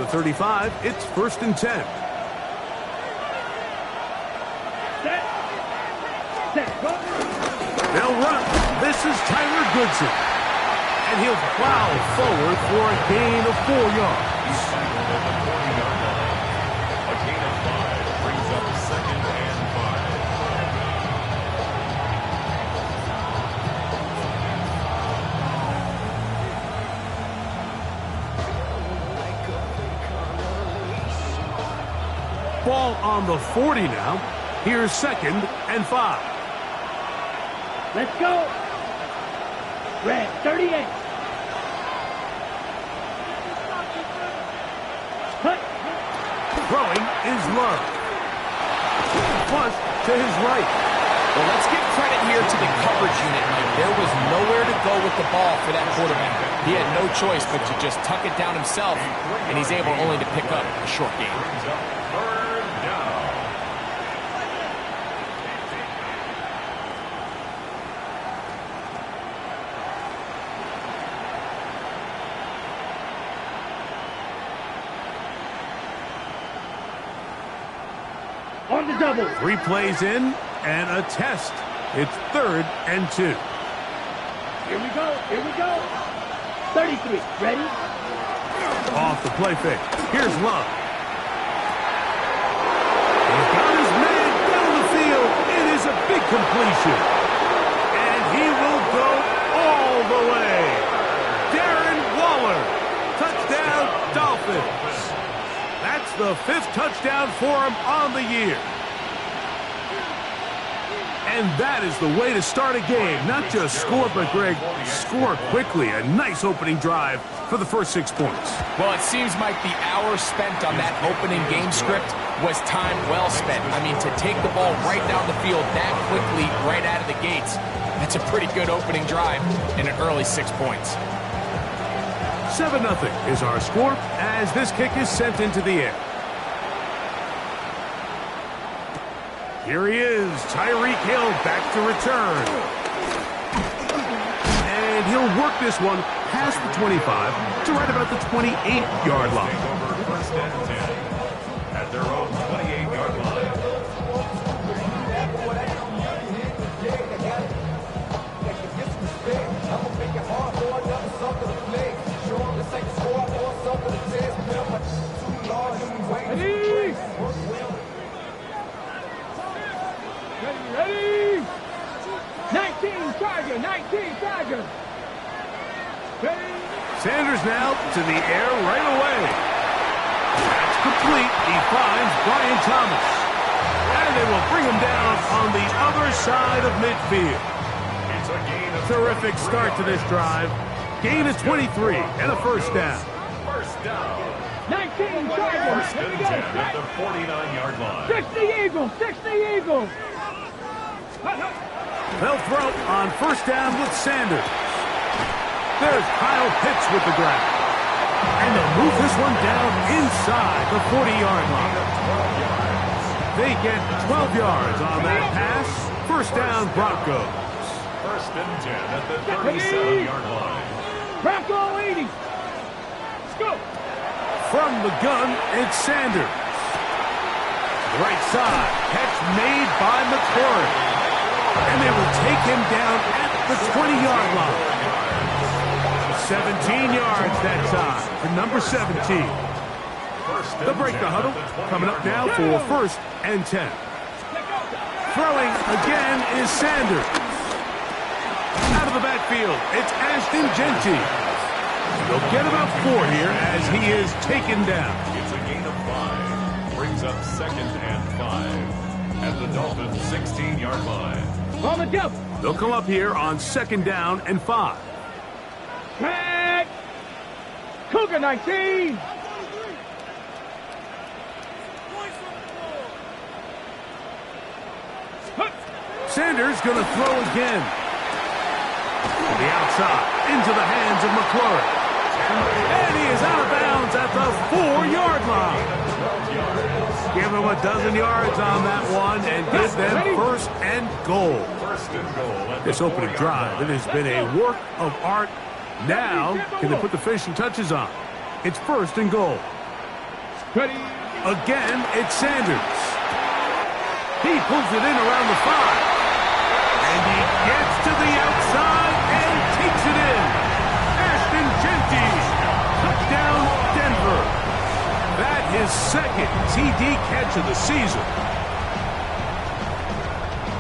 the 35. It's 1st and 10. They'll run. This is Tyler Goodson. And he'll plow forward for a gain of 4 yards. He's tackled at the 40-yard line. A gain of 5 brings up 2nd and 5. Ball on the 40 now. Here's 2nd and 5. Let's go. Red 38. Cut. Throwing is Love. Flush to his right. Well, let's give credit here to the coverage unit, Mike. There was nowhere to go with the ball for that quarterback. He had no choice but to just tuck it down himself, and he's able only to pick up a short gain. On the double. 3 plays in and a test. It's 3rd and 2. Here we go. Here we go. 33. Ready? Off the play fake. Here's Love. He's got his man down the field. It is a big completion. And he will go all the way. Darren Waller. Touchdown, Dolphins. That's the 5th touchdown for him on the year. And that is the way to start a game. Not just score, but, Greg, score quickly. A nice opening drive for the first 6 points. Well, it seems, Mike, the hour spent on that opening game script was time well spent. I mean, to take the ball right down the field that quickly, right out of the gates, that's a pretty good opening drive in an early 6 points. 7-0 is our score as this kick is sent into the air. Here he is, Tyreek Hill back to return. And he'll work this one past the 25 to right about the 28-yard line. Over 1st and 10 at their own 28-yard line. Ready? 19 Tiger. 19 Tiger. Ready? Sanders now to the air right away. That's complete. He finds Brian Thomas. And they will bring him down on the other side of midfield. It's a gain of Terrific start to this drive. Gain of 23 and a 1st down. 1st down. 19 Tiger. 1st and 10 at the 49-yard line. 60 Eagles. 60 Eagles. They'll throw on 1st down with Sanders. There's Kyle Pitts with the grab. And they'll move this one down inside the 40-yard line. They get 12 yards on that pass. 1st down, Broncos. 1st and 10 at the 37-yard line. Bronco 80. Let's go. From the gun, it's Sanders. Right side, catch made by McClure. And they will take him down at the 20-yard line. 17 yards that time for number 17. They'll break the huddle. Coming up now for 1st and 10. Throwing again is Sanders. Out of the backfield, it's Ashton Genty. They'll get about 4 here as he is taken down. It's a gain of 5. Brings up 2nd and 5 at the Dolphins' 16-yard line. On the double. They'll come up here on 2nd down and 5. Tag. Cougar 19. Sanders going to throw again. To the outside, into the hands of McClure. And he is out of bounds at the 4-yard line. Give him a dozen yards on that one and give them 1st and goal. This opening drive, it has been a work of art. Now, can they put the finishing touches on? It's 1st and goal. Ready. Again, it's Sanders. He pulls it in around the 5. And he gets to the outside and takes it in. Ashton Genty. Touchdown, Denver. That his second TD catch of the season.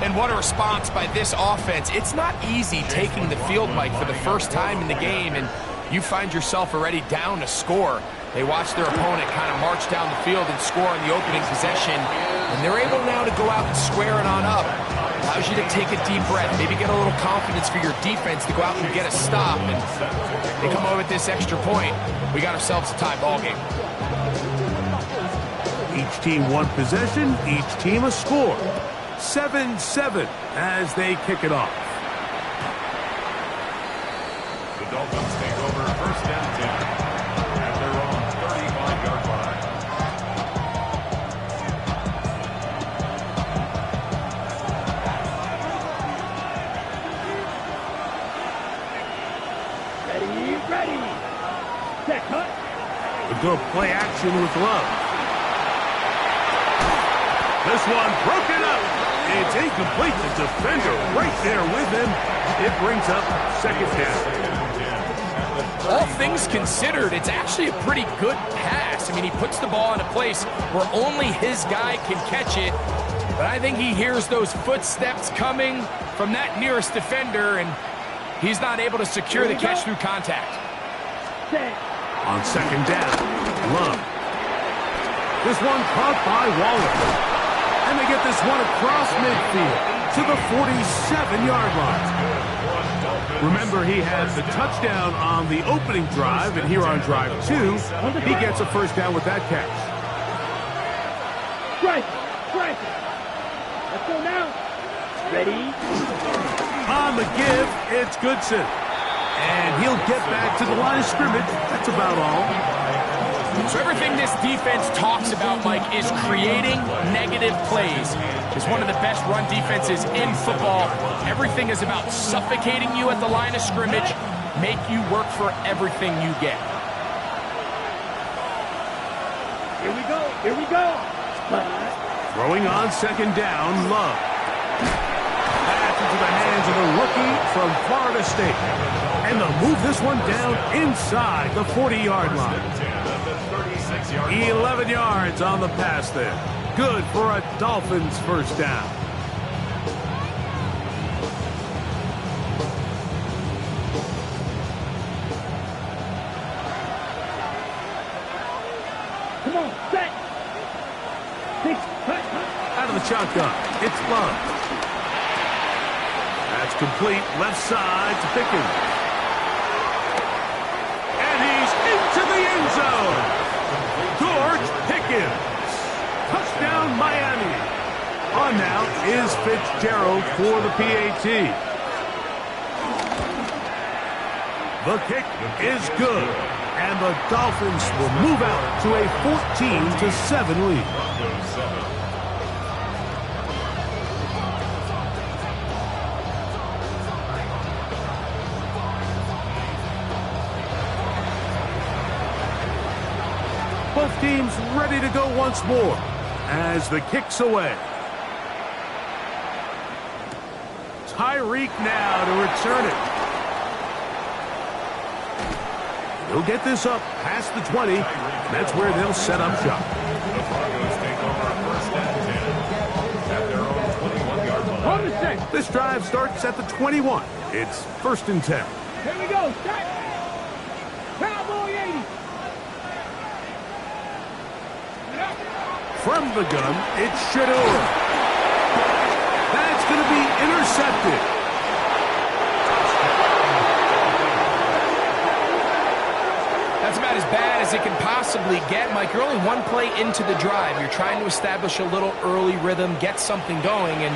And what a response by this offense. It's not easy taking the field, Mike, for the first time in the game, and you find yourself already down to score. They watch their opponent kind of march down the field and score on the opening possession, and they're able now to go out and square it on up. Allows you to take a deep breath, maybe get a little confidence for your defense to go out and get a stop, and they come over with this extra point. We got ourselves a tie ball game. Each team one possession, each team a score. 7-7 as they kick it off. The Dolphins take over first and 10 at their own 35-yard line. Ready. Set cut. A good play action with Love. This one broken up. It's incomplete. The defender right there with him. It brings up second down. All things considered, it's actually a pretty good pass. I mean, he puts the ball in a place where only his guy can catch it. But I think he hears those footsteps coming from that nearest defender, and he's not able to secure the catch through contact. On second down, Love. This one caught by Waller. And they get this one across midfield to the 47-yard line. Remember, he has the touchdown on the opening drive, and here on drive 2, he gets a first down with that catch. Strike. Let's go now. Ready. On the give, it's Goodson. And he'll get back to the line of scrimmage. That's about all. So everything this defense talks about, Mike, is creating negative plays. It's one of the best run defenses in football. Everything is about suffocating you at the line of scrimmage, make you work for everything you get. Here we go. Throwing on second down, Love. Pass into the hands of the rookie from Florida State. And they'll move this one down inside the 40-yard line. 11 yards on the pass there. Good for a Dolphins first down. Come on, set. Six, cut. Out of the shotgun, it's Love. That's complete, left side to Pickens. And he's into the end zone. George Pickens. Touchdown, Miami. On now is Fitzgerald for the PAT. The kick is good, and the Dolphins will move out to a 14-7 lead. Both teams ready to go once more as the kick's away. Tyreek now to return it. He'll get this up past the 20. That's where they'll set up shop. The Broncos take over first and 10 at their own 21-yard line. On the set. This drive starts at the 21. It's first and 10. Here we go, set. Cowboy 80. From the gun, it's Shador. That's going to be intercepted. That's about as bad as it can possibly get, Mike. You're only one play into the drive. You're trying to establish a little early rhythm, get something going, and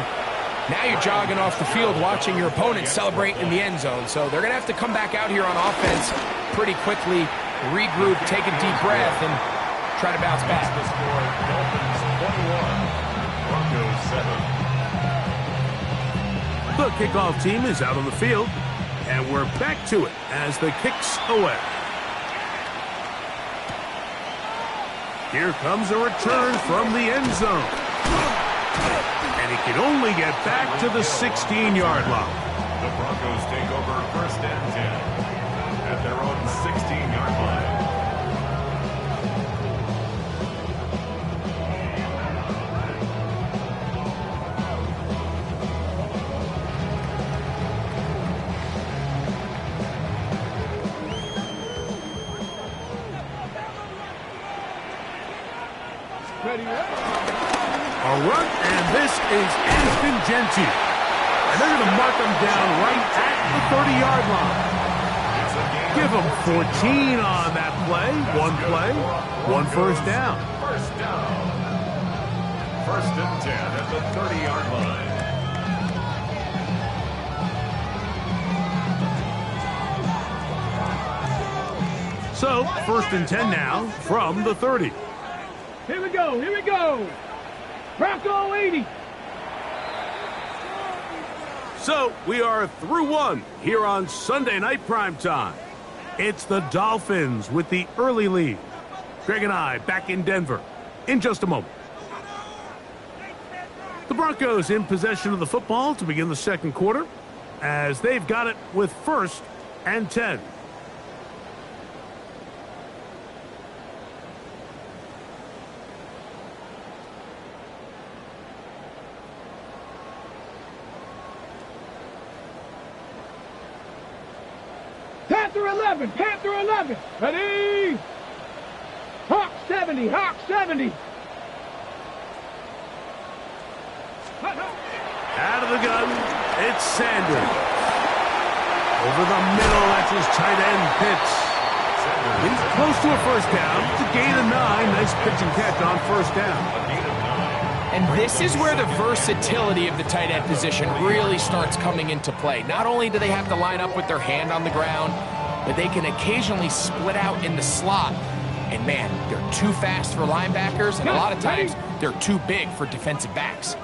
now you're jogging off the field watching your opponent celebrate in the end zone. So they're going to have to come back out here on offense pretty quickly, regroup, take a deep breath, and try to bounce back. The score, Dolphins 21, Broncos 7. The kickoff team is out on the field, and we're back to it as the kick's away. Here comes a return from the end zone. And he can only get back to the 16-yard line. The Broncos take over 1st and 10 at their own 16-yard line. A run, and this is Ashton Genty. And they're going to mark him down right at the 30-yard line. Give him 14 on that play. One play, one first down. First down. 1st and 10 at the 30-yard line. So, 1st and 10 now from the 30. Here we go. Here we go. Bronco 80. So, we are through one here on Sunday Night Primetime. It's the Dolphins with the early lead. Greg and I back in Denver in just a moment. The Broncos in possession of the football to begin the second quarter as they've got it with 1st and 10. Panther 11. Ready? Hawk 70. Hawk 70. Out of the gun, it's Sanders. Over the middle, that's his tight end, Pitts. He's close to a first down. It's a gain of 9. Nice pitch and catch on first down. And this is where the versatility of the tight end position really starts coming into play. Not only do they have to line up with their hand on the ground, but they can occasionally split out in the slot. And man, they're too fast for linebackers, and a lot of times they're too big for defensive backs.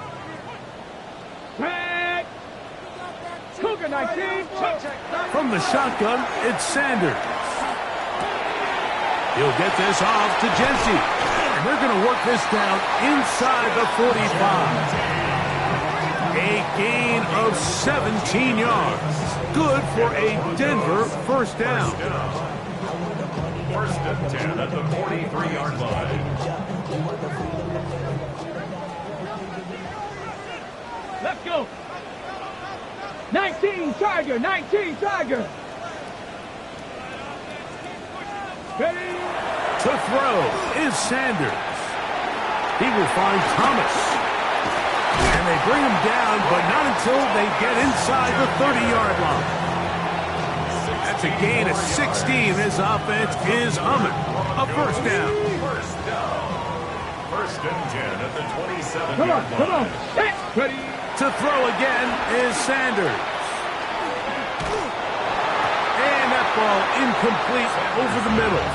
Cougar 19. From the shotgun, it's Sanders. He'll get this off to Genty. And they're going to work this down inside the 45. A gain of 17 yards. Good for a Denver first down. 1st and 10 at the 43-yard line. Let's go. 19 Tiger. 19 Tiger. Ready? To throw is Sanders. He will find Thomas. And they bring him down, but not until they get inside the 30-yard line. That's a gain of 16. This offense is humming. A first down. 1st and 10 at the 27-yard Come on. line. Come on. Ready? To throw again is Sanders. And that ball incomplete over the middle.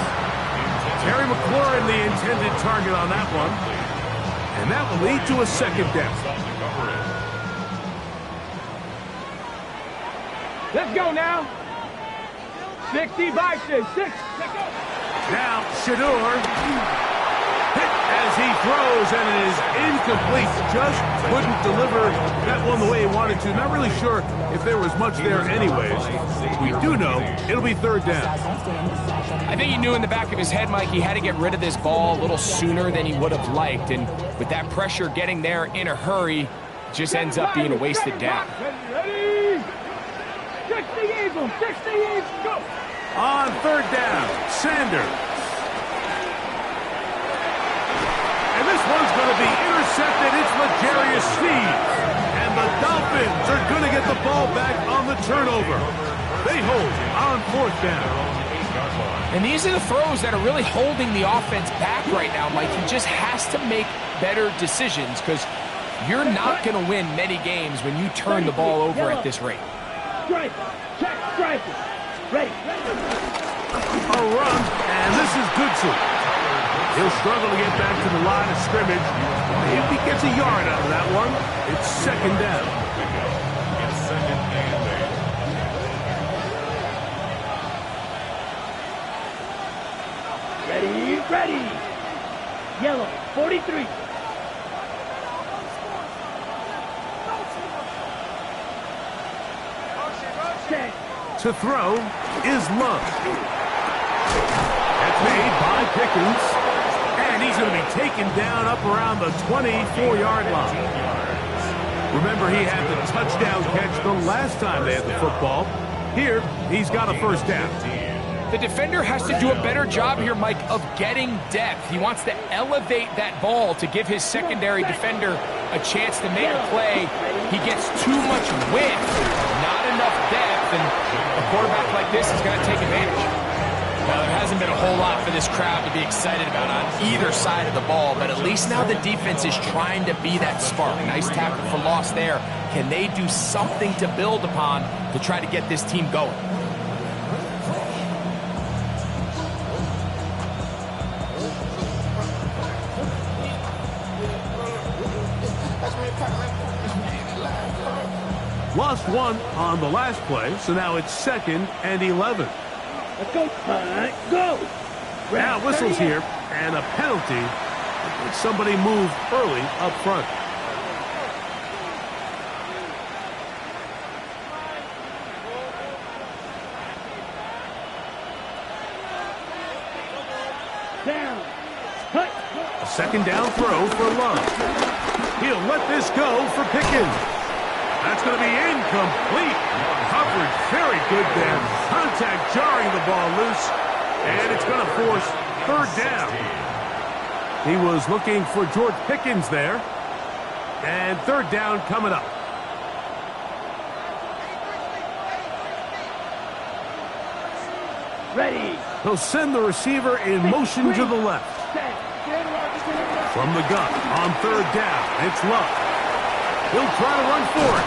Terry McLaurin, the intended target on that one. And that will lead to a second down. Let's go now. 60 by 6. Now, Shador hit as he throws, and it is incomplete. Just couldn't deliver that one the way he wanted to. Not really sure if there was much there anyways. We do know it'll be 3rd down. I think he knew in the back of his head, Mike, he had to get rid of this ball a little sooner than he would have liked. And with that pressure getting there in a hurry, just ends up being a wasted down. Ready? 60 Eagles. 60 Eagles. Go. On 3rd down, Sanders. And this one's going to be intercepted. It's L'Jarius Sneed. And the Dolphins are going to get the ball back on the turnover. They hold on 4th down. And these are the throws that are really holding the offense back right now, Mike. He just has to make better decisions because you're not going to win many games when you turn the ball over at this rate. Strike. Check. Strike. Ready. A run, and this is Goodson. He'll struggle to get back to the line of scrimmage. If he gets a yard out of that one, it's 2nd down. It's 2nd and 8. Ready. Yellow, 43. Set. To throw is Love. That's made by Pickens. And he's going to be taken down up around the 24-yard line. Remember, he had the touchdown catch the last time they had the football. Here, he's got a first down. The defender has to do a better job here, Mike, of getting depth. He wants to elevate that ball to give his secondary defender a chance to make a play. He gets too much width, not enough depth, and a quarterback like this is going to take advantage. Now, there hasn't been a whole lot for this crowd to be excited about on either side of the ball, but at least now the defense is trying to be that spark. Nice tackle for loss there. Can they do something to build upon to try to get this team going? Lost one on the last play, so now it's 2nd and 11. Let's go. Go. Now whistles here, and a penalty. Somebody moved early up front. Down. Cut. A 2nd down throw for Love. He'll let this go for Pickens. That's going to be incomplete. Coverage very good there. Contact jarring the ball loose. And it's going to force 3rd down. He was looking for George Pickens there. And 3rd down coming up. Ready. He'll send the receiver in motion to the left. Set. From the gun on 3rd down, it's Love. He'll try to run for it.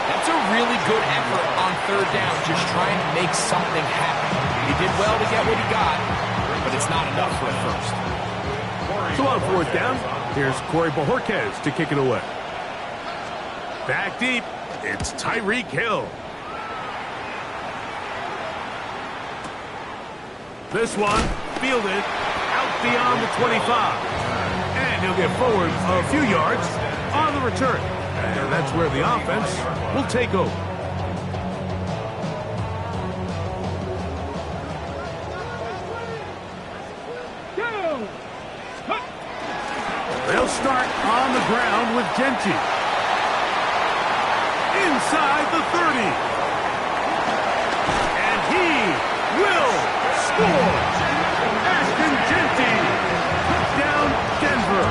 That's a really good effort on 3rd down, just trying to make something happen. He did well to get what he got, but it's not enough for a first. So on 4th down, here's Corey Bojorquez to kick it away. Back deep, it's Tyreek Hill. This one fielded out beyond the 25. And he'll get forward a few yards on the return. And that's where the offense will take over. They'll start on the ground with Genty. Inside the 30. And he will score. Ashton Genty. Touchdown, Denver.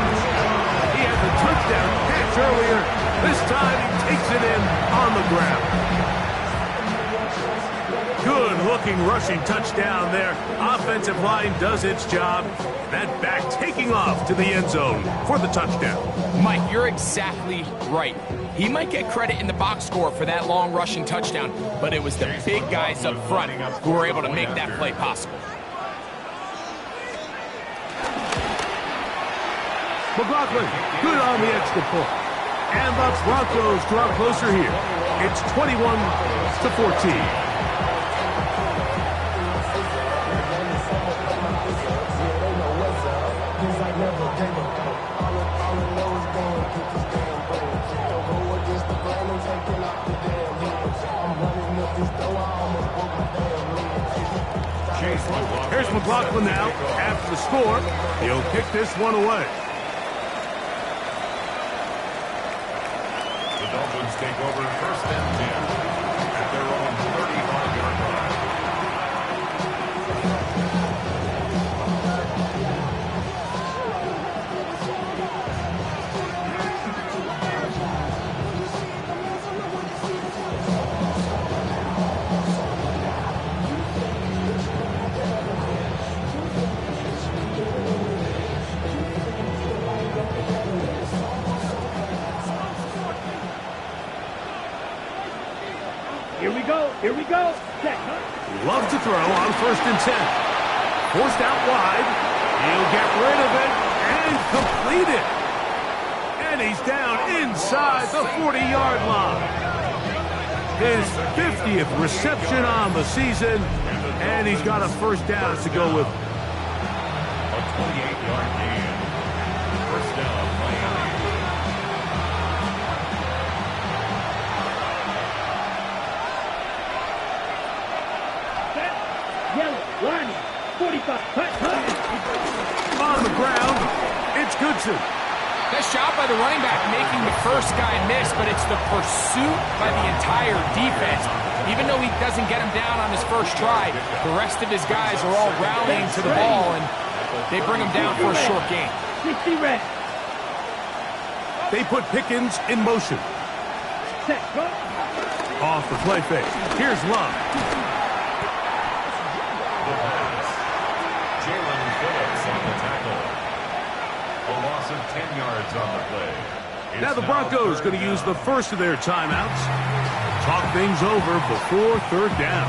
He had the touchdown catch earlier. This time he takes it in on the ground. Good-looking rushing touchdown there. Offensive line does its job. That back taking off to the end zone for the touchdown. Mike, you're exactly right. He might get credit in the box score for that long rushing touchdown, but it was the big guys up front who were able to make that play possible. McLaughlin, good on the extra point. And the Broncos draw closer here. It's 21-14. Here's McLaughlin now. After the score, he'll kick this one away. The Dolphins take over 1st and 10 at their own 35-yard line. Here we go. Set. Love to throw on 1st and 10. Forced out wide. He'll get rid of it and complete it. And he's down inside the 40-yard line. His 50th reception on the season, and he's got a first down to go with. A 28-yard gain. On the ground, it's Goodson. Nice job by the running back making the first guy miss, but it's the pursuit by the entire defense. Even though he doesn't get him down on his first try, the rest of his guys are all rallying to the ball, and they bring him down for a short gain. 60 red. They put Pickens in motion. Set, go. Off the play fake. Here's Love. The pass. Jalen Phillips on the tackle. A loss of 10 yards on the play. Now the Broncos going to use the first of their timeouts. Talk things over before third down.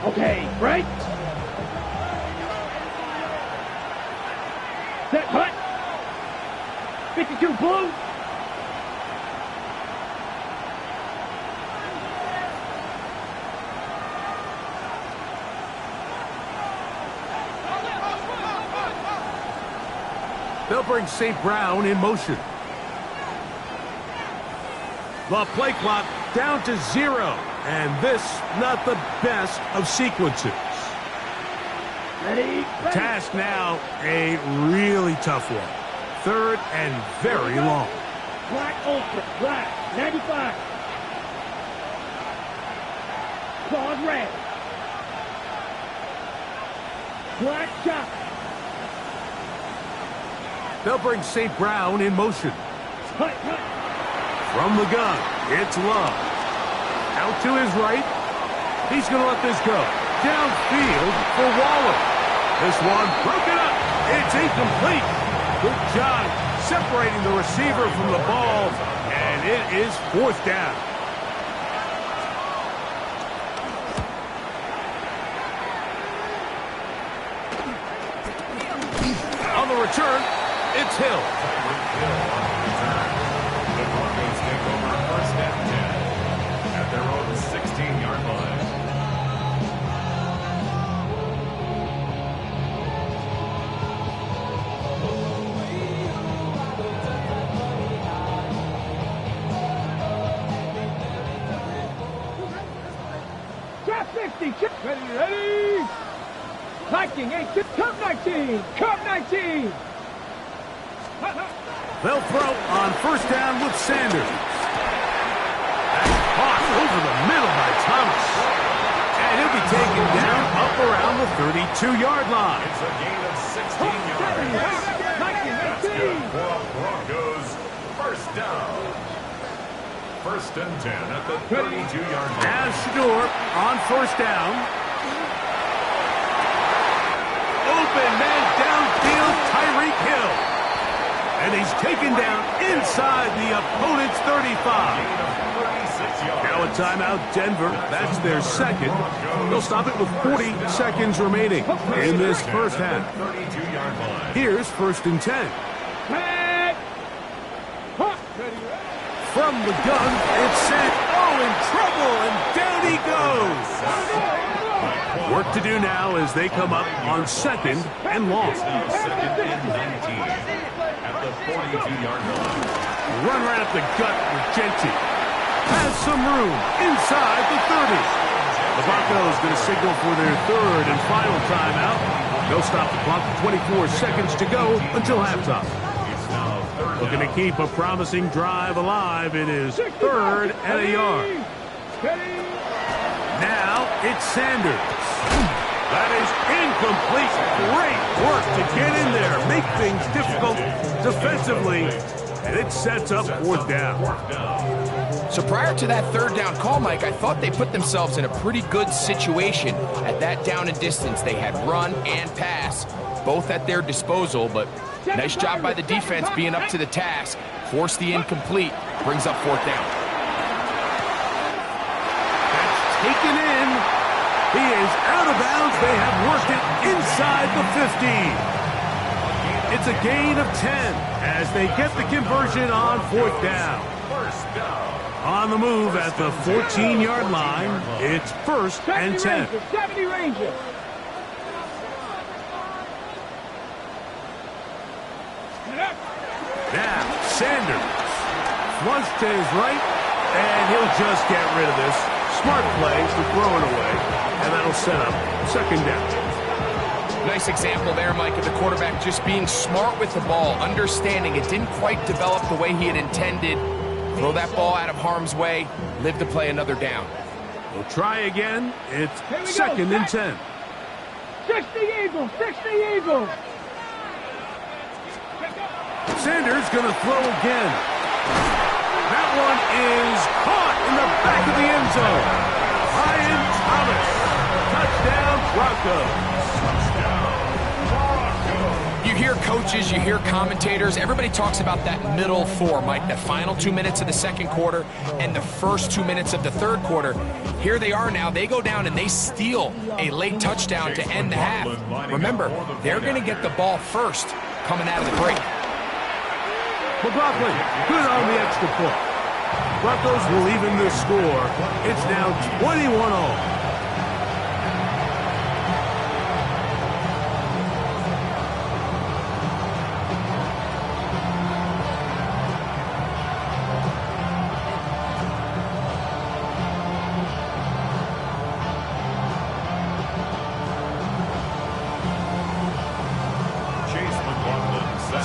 Okay, break. Set, cut. 52 blue. They'll bring St. Brown in motion. The play clock down to 0. And this, not the best of sequences. Ready, ready. Task now, a really tough one. Third and very long. Black ultra, black, 95. Claude red. Black chop. They'll bring St. Brown in motion. Cut, cut. From the gun, it's Love. Out to his right. He's going to let this go. Downfield for Waller. This one broken up. It's incomplete. Good job separating the receiver from the ball, and it is fourth down. On the return, it's Hill. The Broncos take over first and 10 at their own 16-yard line. Trap 50. Ready, ready. 19, 18. Cup 19. Cup 19. They'll throw on first down with Sanders. That's caught over the middle by Thomas. And he'll be taken down up around the 32-yard line. It's a gain of 16 yards. That's good for Broncos. First down. First and 10 at the 32-yard line. As Shador on first down. Open man downfield, Tyreek Hill. And he's taken down inside the opponent's 35. Now a timeout, Denver. That's their second. They'll stop it with 40 seconds remaining in this first half. Here's first and 10. From the gun, it's sent. Oh, in trouble, and down he goes. Work to do now as they come up on second and long. Second and 19. At the 42-yard line. Run right up the gut with Genty. Has some room inside the 30. The Broncos going to signal for their third and final timeout. They'll stop the clock with 24 seconds to go until halftime. Looking to keep a promising drive alive. It is third and a yard. Now it's Sanders. That is incomplete. Great work to get in there, make things difficult defensively, and it sets up fourth down. So prior to that third down call, Mike, I thought they put themselves in a pretty good situation at that down and distance. They had run and pass, both at their disposal, but nice job by the defense being up to the task. Force the incomplete, brings up fourth down. That's taken in. He is out of bounds. They have worked it inside the 15. It's a gain of 10 as they get the conversion on fourth down. On the move at the 14-yard line, it's first and 10. 70 Ranger. Sanders. Flushed to his right, and he'll just get rid of this. Smart play to throw it away, and that'll set up second down. Nice example there, Mike, of the quarterback just being smart with the ball, understanding it didn't quite develop the way he had intended. Throw that ball out of harm's way, live to play another down. We'll try again. It's second and 10. 60 Eagles, 60 Eagles. Sanders going to throw again. That one is caught in the back of the end zone. Ryan Thomas. Touchdown, Broncos. You hear coaches, you hear commentators, everybody talks about that middle four, Mike, the final 2 minutes of the second quarter and the first 2 minutes of the third quarter. Here they are now. They go down and they steal a late touchdown to end the half. Remember, they're going to get the ball first coming out of the break. McLaughlin, good on the extra point. Broncos will even the score. It's now 21-all.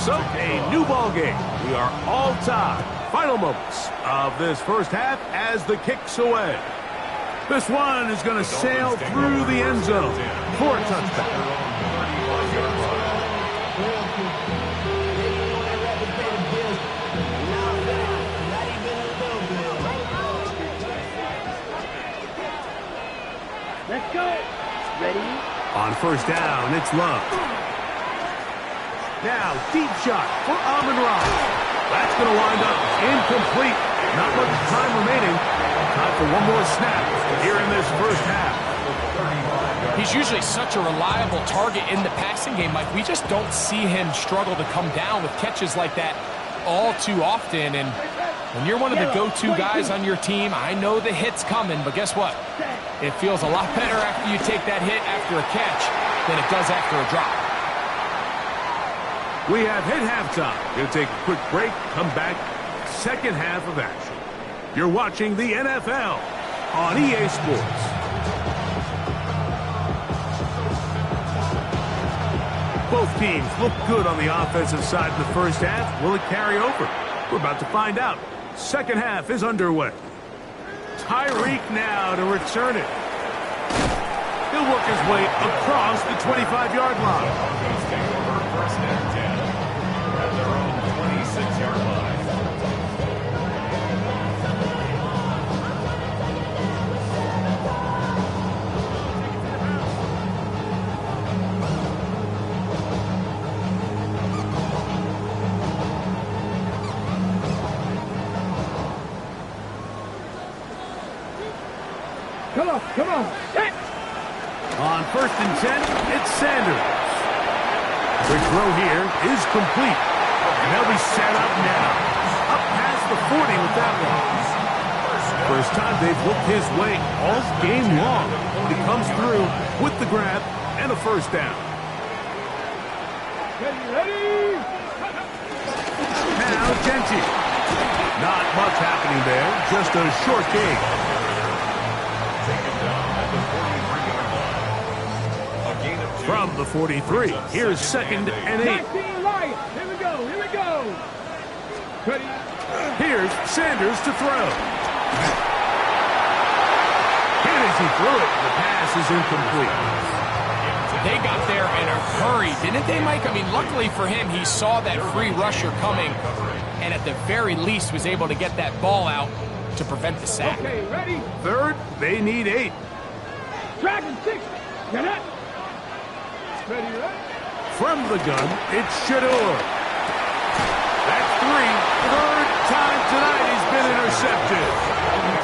So, a new ball game. We are all tied. Final moments of this first half as the kick's away. This one is going to sail through the end zone for a touchdown. Let's go. Ready? On first down, it's Love. Now, deep shot for Amon-Ra. That's going to wind up incomplete. Not much time remaining. Time for one more snap here in this first half. He's usually such a reliable target in the passing game, Mike. We just don't see him struggle to come down with catches like that all too often. And when you're one of the go-to guys on your team, I know the hit's coming, but guess what? It feels a lot better after you take that hit after a catch than it does after a drop. We have hit halftime. Going to take a quick break, come back, second half of action. You're watching the NFL on EA Sports. Both teams look good on the offensive side in the first half. Will it carry over? We're about to find out. Second half is underway. Tyreek now to return it. He'll work his way across the 25-yard line. First and 10 at their own 26-yard line. Come on. Set. On first and 10, it's Sanders. The throw here is complete. And they'll be set up now. Up past the 40 with that one. First time they've looked his way all game long. He comes through with the grab and a first down. Ready? Now Genty. Not much happening there. Just a short game. From the 43, here's second and 8. Right. Here we go. Ready? Here's Sanders to throw. Hit as he threw it. The pass is incomplete. They got there in a hurry, didn't they, Mike? I mean, luckily for him, he saw that free rusher coming and at the very least was able to get that ball out to prevent the sack. Okay, ready? Third, they need 8. Dragon 6. Get it. Ready? From the gun, it's Shador. That's 3. Third time tonight he's been intercepted.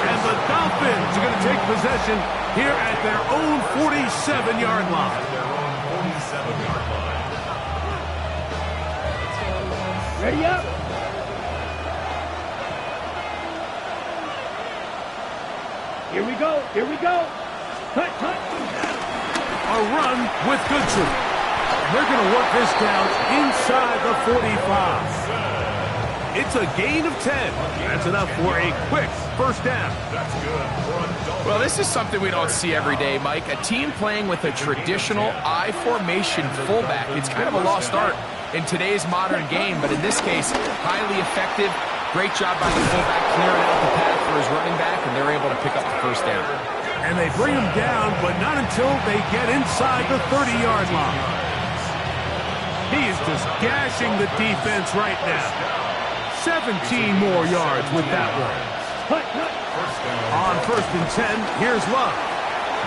And the Dolphins are going to take possession here at their own 47-yard line. Ready up. Here we go. Cut. A run with Goodson. They're going to work this down inside the 45. It's a gain of 10. That's enough for a quick first down. That's good. Well, this is something we don't see every day, Mike. A team playing with a traditional I formation fullback. It's kind of a lost art in today's modern game, but in this case, highly effective. Great job by the fullback clearing out the path for his running back, and they're able to pick up the first down. And they bring him down, but not until they get inside the 30-yard line. He is just gashing the defense right now. 17 more yards with that one. On 1st and 10, here's Love.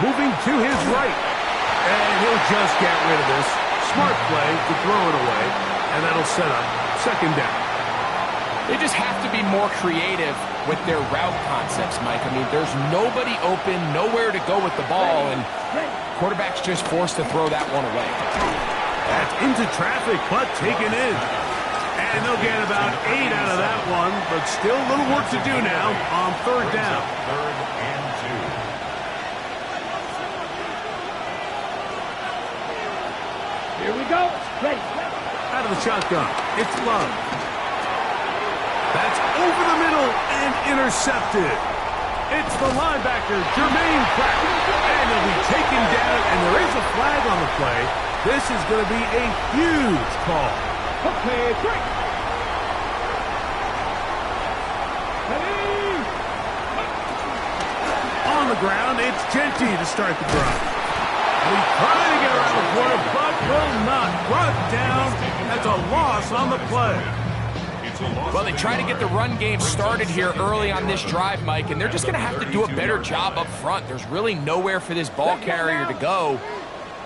Moving to his right. And he'll just get rid of this. Smart play to throw it away. And that'll set up 2nd down. They just have to be more creative with their route concepts, Mike. I mean, there's nobody open, nowhere to go with the ball, and quarterback's just forced to throw that one away. That's into traffic, but taken in. And they'll get about 8 out of that one, but still a little work to do now on 3rd down. 3rd and 2. Here we go. Ready. Out of the shotgun, it's Love. That's over the middle and intercepted. It's the linebacker, Jermaine Pratt. And he'll be taken down, and there is a flag on the play. This is going to be a huge call. Okay, break. Ready. On the ground, it's Genty to start the drive. He's trying to get around the corner, but will not. Brought down. That's a loss on the play. Well, they try to get the run game started here early on this drive, Mike, and they're just going to have to do a better job up front. There's really nowhere for this ball carrier to go.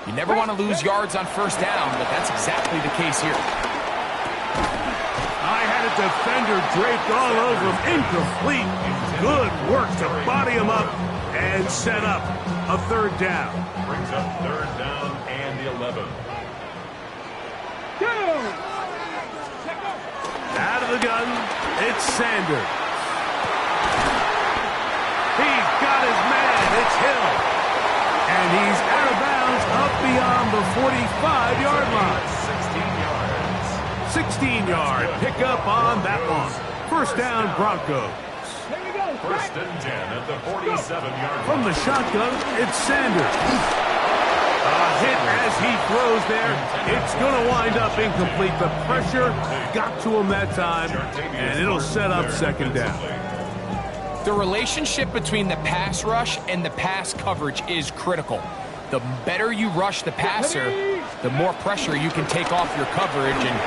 You never want to lose yards on 1st down, but that's exactly the case here. I had a defender draped all over him. Incomplete. Good work to body him up and set up a 3rd down. Brings up 3rd down and 11. Go. Out of the gun, it's Sanders. He's got his man, it's Hill. And he's out of bounds up beyond the 45-yard line. 16-yard pickup on that one. 1st down, Broncos. Here we go. 1st and 10 at the 47-yard line. From the shotgun, it's Sanders. A hit as he throws there. It's going to wind up incomplete. The pressure got to him that time, and it'll set up 2nd down. The relationship between the pass rush and the pass coverage is critical. The better you rush the passer, the more pressure you can take off your coverage, and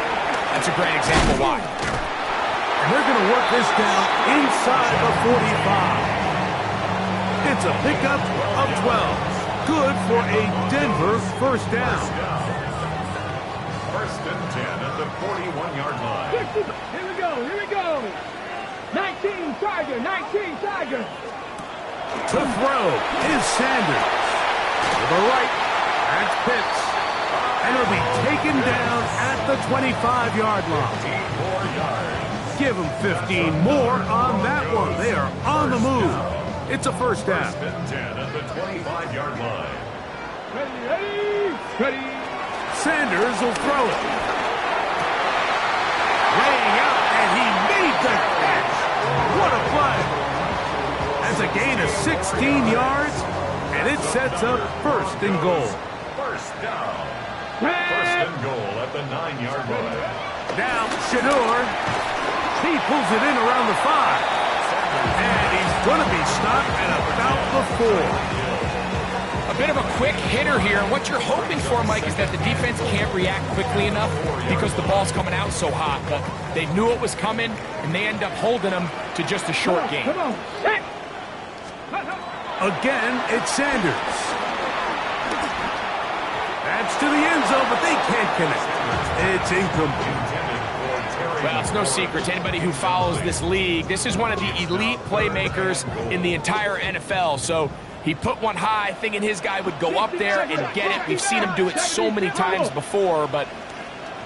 that's a great example why. And they're going to work this down inside the 45. It's a pickup of 12. Good for a Denver 1st down. 1st and 10 at the 41-yard line. Here we go. Here we go. 19 Tiger. 19 Tiger. To throw is Sanders. To the right, that's Pitts. And he'll be taken down at the 25-yard line. 4 yards. Give him 15 more on that one. They are on the move. It's a 1st down. 1st and 10 at the 25-yard line. Ready. Sanders will throw it. Laying out, and he made the catch. What a play. That's a gain of 16 yards, and it sets up 1st and goal. 1st down. 1st and goal at the 9-yard line. Now, Shador. He pulls it in around the 5. And he's going to be stopped at about the 4. A bit of a quick hitter here. What you're hoping for, Mike, is that the defense can't react quickly enough because the ball's coming out so hot. But they knew it was coming, and they end up holding them to just a short game. Come on. Hey. Again, it's Sanders. That's to the end zone, but they can't connect. It's incomplete. Well, it's no secret to anybody who follows this league. This is one of the elite playmakers in the entire NFL. So he put one high, thinking his guy would go up there and get it. We've seen him do it so many times before, but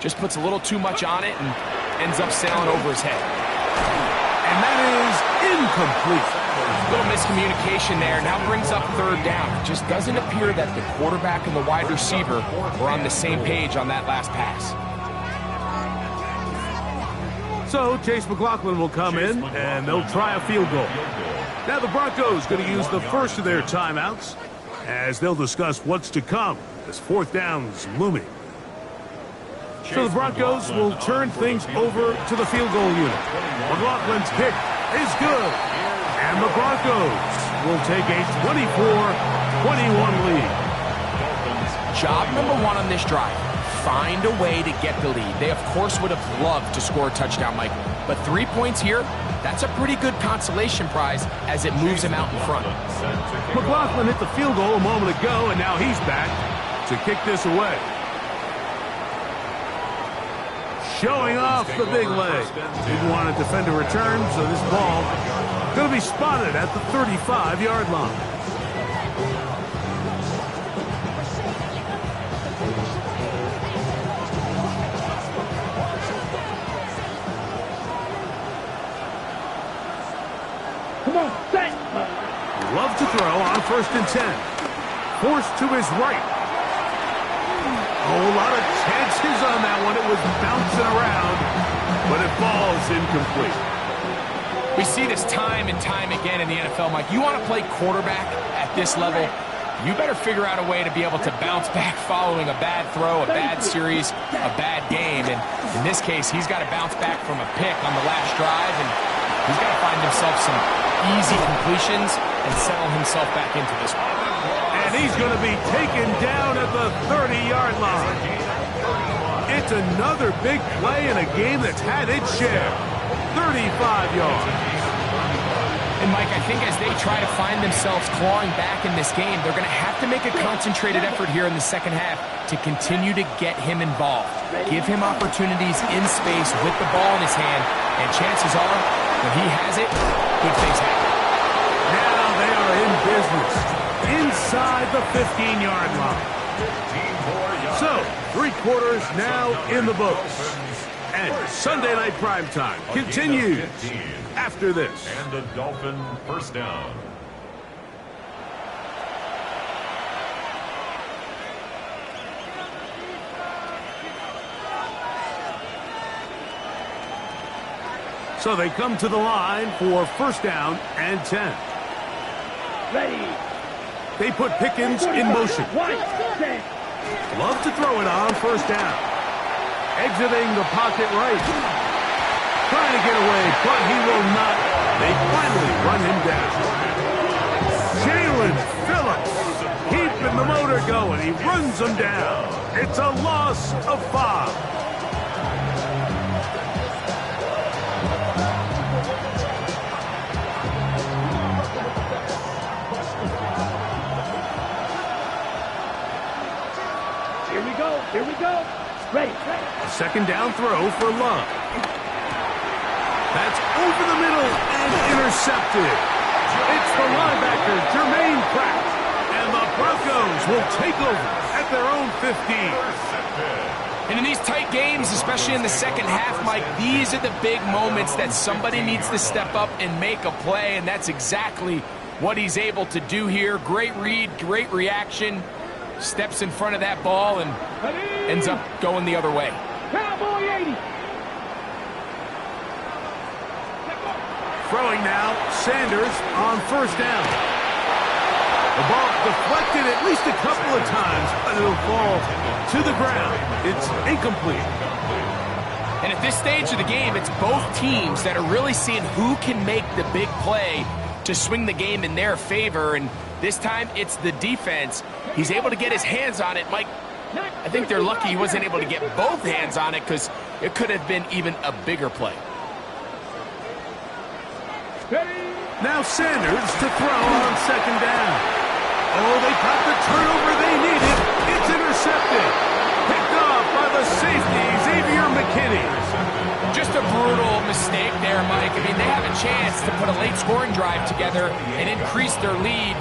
just puts a little too much on it and ends up sailing over his head. And that is incomplete. A little miscommunication there. Now brings up 3rd down. It just doesn't appear that the quarterback and the wide receiver were on the same page on that last pass. So Chase McLaughlin will come in, and they'll try a field goal. Now the Broncos going to use the first of their timeouts as they'll discuss what's to come as fourth down's looming. So the Broncos will turn things over to the field goal unit. McLaughlin's kick is good. And the Broncos will take a 24-21 lead. Job number one on this drive, find a way to get the lead. They, of course, would have loved to score a touchdown, Mike. But 3 points here, that's a pretty good consolation prize as it moves him out in front. McLaughlin hit the field goal a moment ago, and now he's back to kick this away. Showing off the big leg. Didn't want to defend a return, so this ball going to be spotted at the 35-yard line. Come on, set. Love to throw on 1st and 10. Forced to his right. Oh, a lot of chances on that one. It was bouncing around, but it falls incomplete. We see this time and time again in the NFL, Mike. You want to play quarterback at this level, you better figure out a way to be able to bounce back following a bad throw, a bad series, a bad game. And in this case, he's got to bounce back from a pick on the last drive, and he's got to find himself some easy completions and settle himself back into this one. And he's going to be taken down at the 30-yard line. It's another big play in a game that's had its share. 35 yards. And Mike, I think as they try to find themselves clawing back in this game, they're going to have to make a concentrated effort here in the second half to continue to get him involved. Give him opportunities in space with the ball in his hand, and chances are, when he has it, good things happen. Now they are in business inside the 15-yard line. So, 3 quarters now in the books. And Sunday Night Primetime continues after this. And a Dolphin first down. So they come to the line for 1st down and 10. Ready. They put Pickens in motion. Love to throw it on 1st down. Exiting the pocket right. Trying to get away, but he will not. They finally run him down. Jalen Phillips keeping the motor going. He runs them down. It's a loss of 5. Here we go. Ready. A 2nd down throw for Love. That's over the middle and intercepted. It's the linebacker, Jermaine Pratt. And the Broncos will take over at their own 15. And in these tight games, especially in the second half, Mike, these are the big moments that somebody needs to step up and make a play, and that's exactly what he's able to do here. Great read, great reaction. Steps in front of that ball and ends up going the other way. Cowboy 80. Throwing now, Sanders on 1st down. The ball deflected at least a couple of times, but it'll fall to the ground. It's incomplete. And at this stage of the game, it's both teams that are really seeing who can make the big play to swing the game in their favor, and this time it's the defense. He's able to get his hands on it. Mike, I think they're lucky he wasn't able to get both hands on it because it could have been even a bigger play. Now Sanders to throw on 2nd down. Oh, they got the turnover they needed. It's intercepted. Picked off by the safety, Xavier McKinney. Just a brutal mistake there, Mike. I mean, they have a chance to put a late scoring drive together and increase their lead.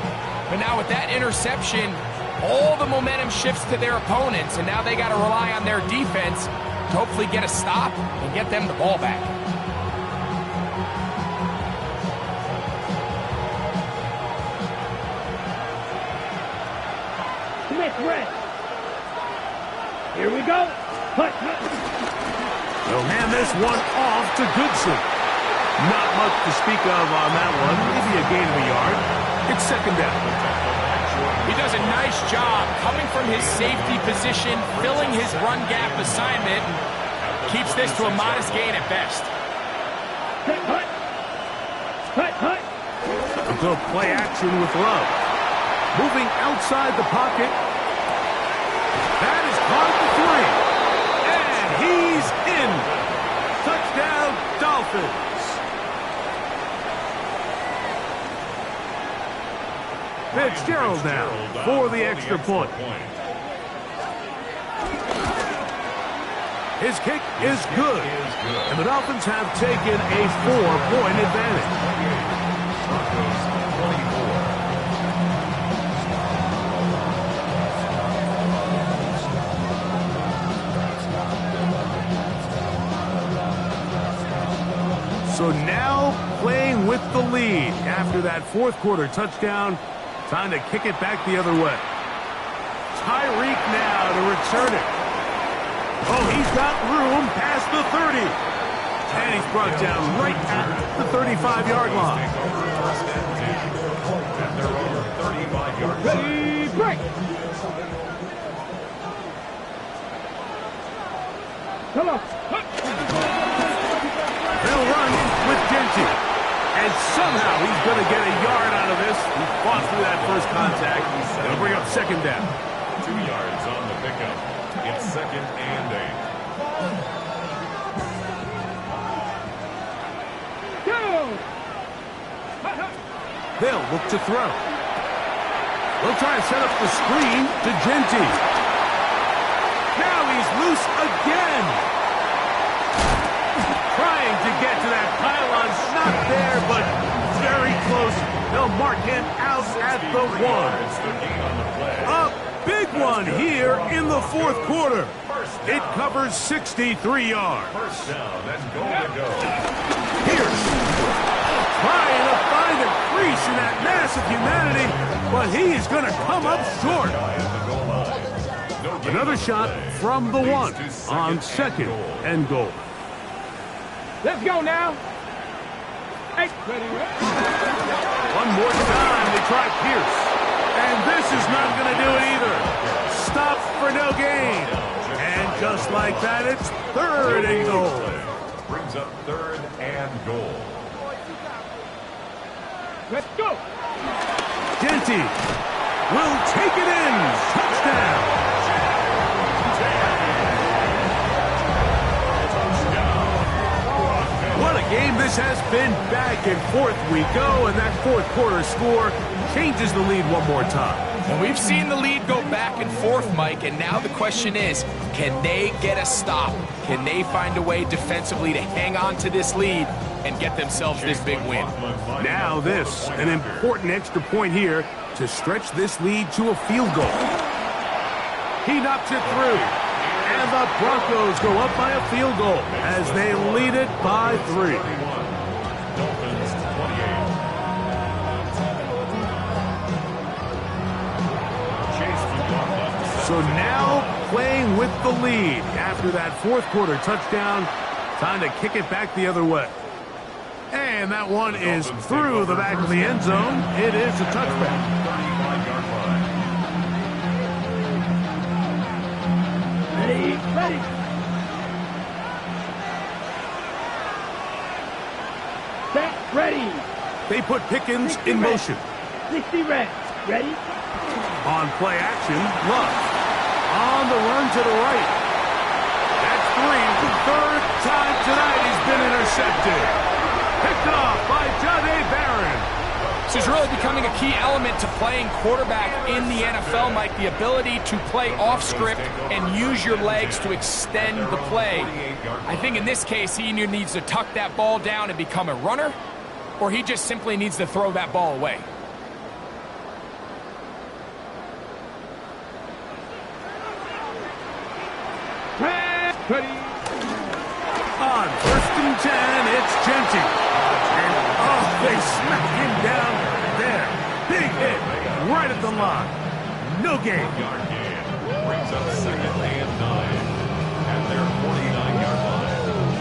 But now with that interception, all the momentum shifts to their opponents, and now they got to rely on their defense to hopefully get a stop and get them the ball back. Smith red. Here we go. Hut. They'll hand this one off to Goodson. Not much to speak of on that one. Maybe a gain of a yard. It's second down. He does a nice job coming from his safety position, filling his run gap assignment, and keeps this to a modest gain at best. Hut. Go play action with Love. Moving outside the pocket. That is caught the 3. And he's in. Touchdown, Dolphins. Fitzgerald now for the extra point. His kick is good. And the Dolphins have taken a 4-point advantage. So now playing with the lead after that fourth quarter touchdown. Time to kick it back the other way. Tyreek now to return it. Oh, he's got room past the 30. And he's brought down right at the 35-yard line. Ready, break. Come on. They'll run with Gotti. And somehow he's going to get a yard out of this. He fought through that first contact. They'll bring up second down. 2 yards on the pickup. It's second and 8. Go. They'll look to throw. They'll try to set up the screen to Gotti. Now he's loose again. Trying to get to that pylon. Not there, but very close. They'll mark him out at the 1. A big one here in the fourth quarter. It covers 63 yards. First down and goal to go. Pierce trying to find a crease in that mass of humanity, but he is going to come up short. Another shot from the 1 on second and goal. Let's go now. Hey, ready. One more time they try Pierce. And this is not going to do it either. Stop for no gain. And just like that, it's third and goal. Brings up third and goal. Let's go. Gotti will take it in. Touchdown. What a game this has been. Back and forth we go, and that fourth quarter score changes the lead one more time. And we've seen the lead go back and forth, Mike, and now the question is, can they get a stop? Can they find a way defensively to hang on to this lead and get themselves this big win? Now this, an important extra point here to stretch this lead to a field goal. He knocks it through. And the Broncos go up by a field goal as they lead it by 3. Dolphins 28. So now playing with the lead after that fourth quarter touchdown. Time to kick it back the other way. And that one is through the back of the end zone. It is a touchback. 35-yard line. Ready. Set, ready. They put Pickens in motion. 60 red. Ready? On play action, Love. On the run to the right. That's 3. Third time tonight he's been intercepted. Picked off by Jahdae Barron. This is really becoming a key element to playing quarterback in the NFL, Mike. The ability to play off script and use your legs to extend the play. I think in this case, he either needs to tuck that ball down and become a runner, or he just simply needs to throw that ball away. Ready. On first and 10, it's Gotti. And oh, they smack him down there. Big hit right at the line. No gain. Yard gain. Brings up second and 9 at their 49-yard line.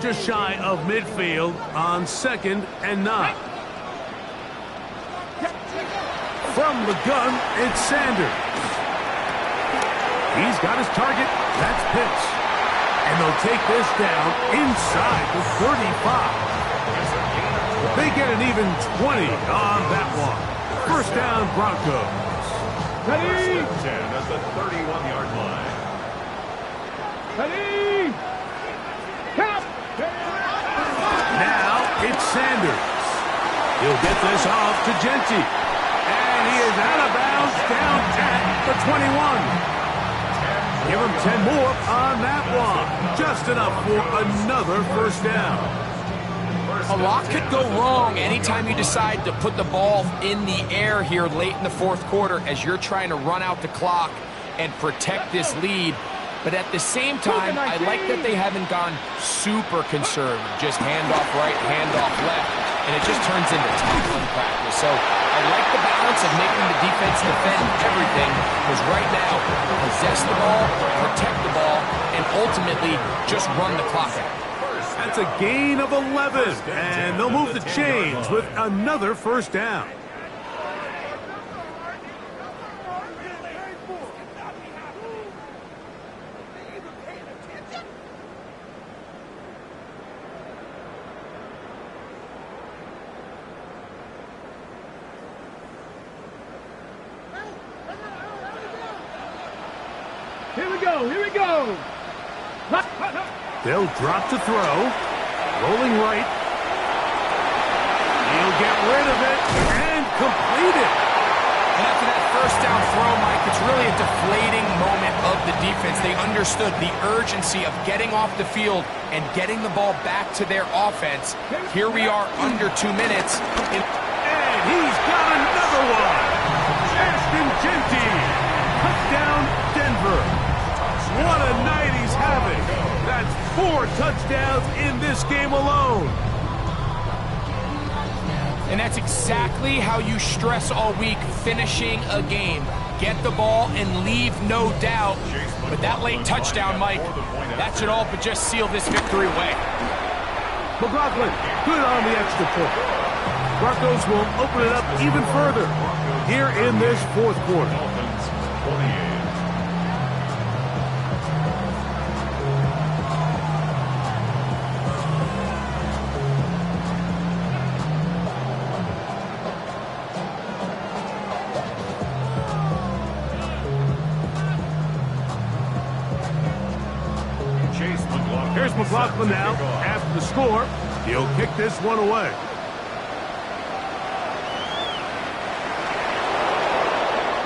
just shy of midfield on 2nd and 9. From the gun, it's Sanders. He's got his target. That's Pitts. And they'll take this down inside the 35. They get an even 20 on that one. First down, Broncos. Ready? 10 at the 31-yard line. Ready? Count. Now it's Sanders. He'll get this off to Genty. And he is out of bounds down at the 21. Give him 10 more on that one. Just enough for another first down. A lot could go wrong anytime you decide to put the ball in the air here late in the fourth quarter as you're trying to run out the clock and protect this lead. But at the same time, I like that they haven't gone super conservative. Just handoff right, handoff left, and it just turns into tackling practice. So I like the balance of making the defense defend everything, because right now, possess the ball, protect the ball, and ultimately just run the clock out. That's a gain of 11, and they'll move the chains with another first down. Here we go. Here we go. They'll drop to throw. Rolling right. He'll get rid of it and complete it. And after that first down throw, Mike, it's really a deflating moment of the defense. They understood the urgency of getting off the field and getting the ball back to their offense. Here we are under 2 minutes. And he's got another one. Ashton Genty. Touchdown, Denver. What a night he's having. That's 4 touchdowns in this game alone. And that's exactly how you stress all week, finishing a game. Get the ball and leave no doubt. But that late touchdown, Mike, that should all but just seal this victory away. McLaughlin, good on the extra point. Broncos will open it up even further here in this fourth quarter. Here's McLaughlin now. After the score, he'll kick this one away.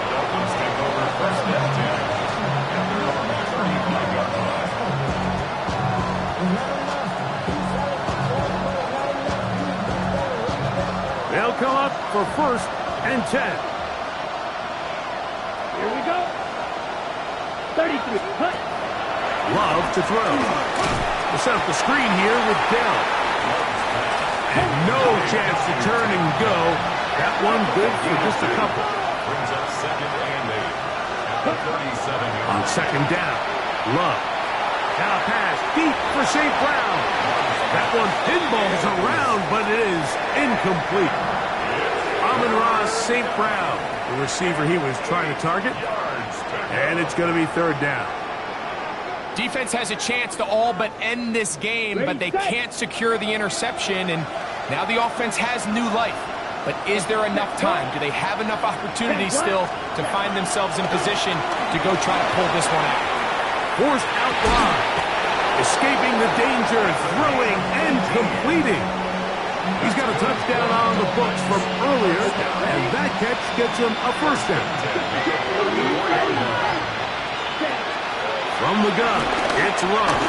Dolphins take over first and 10 at their own 35-yard line. They'll come up for first and 10. Here we go. 33. Cut. Love to throw. We'll set up the screen here with Dell. And no chance to turn and go. That one good for just a couple. Brings up 2nd and 8 at the 37-yard line. On second down, Love. Now a pass deep for St. Brown. That one pinballs around, but it is incomplete. Amon-Ra St. Brown, the receiver he was trying to target. And it's going to be third down. Defense has a chance to all but end this game, but they can't secure the interception, and now the offense has new life. But is there enough time? Do they have enough opportunities still to find themselves in position to go try to pull this one out? Forced out wide. Escaping the danger, throwing and completing. He's got a touchdown on the books from earlier, and that catch gets him a first down. From the gun, it's Love.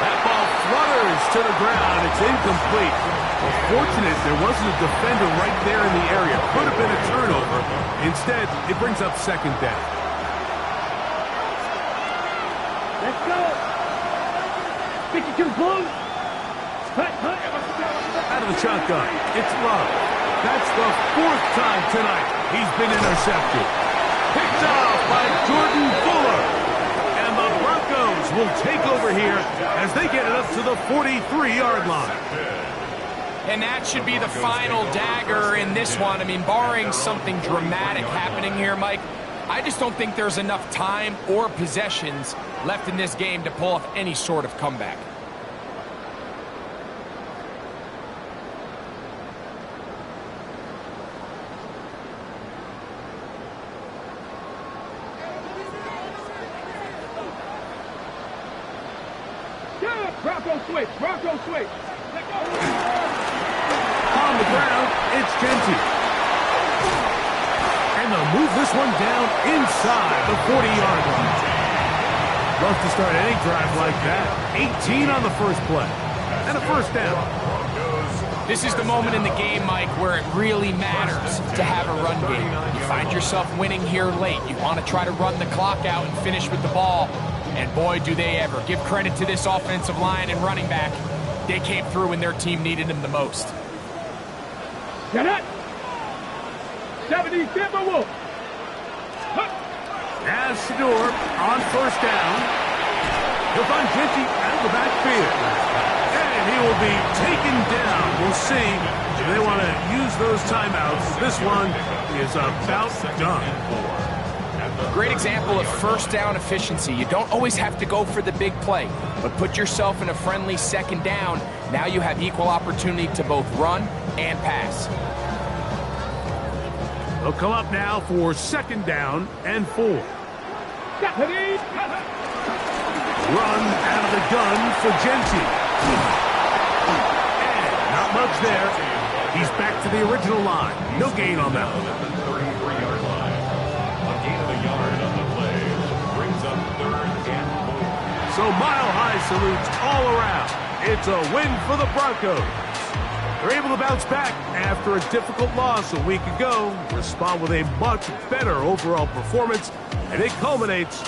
That ball flutters to the ground. It's incomplete. Well, fortunate there wasn't a defender right there in the area. Could have been a turnover. Instead, it brings up second down. Let's go. 52 Blues. Cut. Out of the shotgun, it's Love. That's the 4th time tonight he's been intercepted. Picked off by Jordan Fuller. And the Broncos will take over here as they get it up to the 43-yard line. And that should be the final dagger in this one. I mean, barring something dramatic happening here, Mike, I just don't think there's enough time or possessions left in this game to pull off any sort of comeback. Bronco switch. Bronco switch. Let go. On the ground, it's Genty. And they'll move this one down inside the 40-yard line. Love to start any drive like that. 18 on the first play. And a first down. This is the moment in the game, Mike, where it really matters to have a run game. You find yourself winning here late. You want to try to run the clock out and finish with the ball. And boy, do they ever. Give credit to this offensive line and running back. They came through when their team needed them the most. Get it. 70 Timberwolves. As Shador on first down. He'll find Genty out of the backfield. And he will be taken down. We'll see if they want to use those timeouts. This one is about done. Great example of first down efficiency. You don't always have to go for the big play, but put yourself in a friendly second down. Now you have equal opportunity to both run and pass. They'll come up now for second down and 4. Run out of the gun for Genty. And not much there. He's back to the original line. No gain on that one. So mile-high salutes all around. It's a win for the Broncos. They're able to bounce back after a difficult loss a week ago, respond with a much better overall performance, and it culminates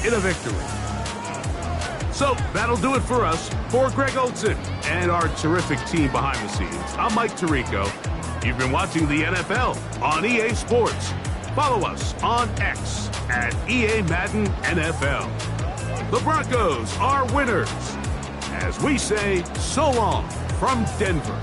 in a victory. So that'll do it for us. For Greg Olson and our terrific team behind the scenes, I'm Mike Tirico. You've been watching the NFL on EA Sports. Follow us on X at EA Madden NFL. The Broncos are winners. As we say, so long from Denver.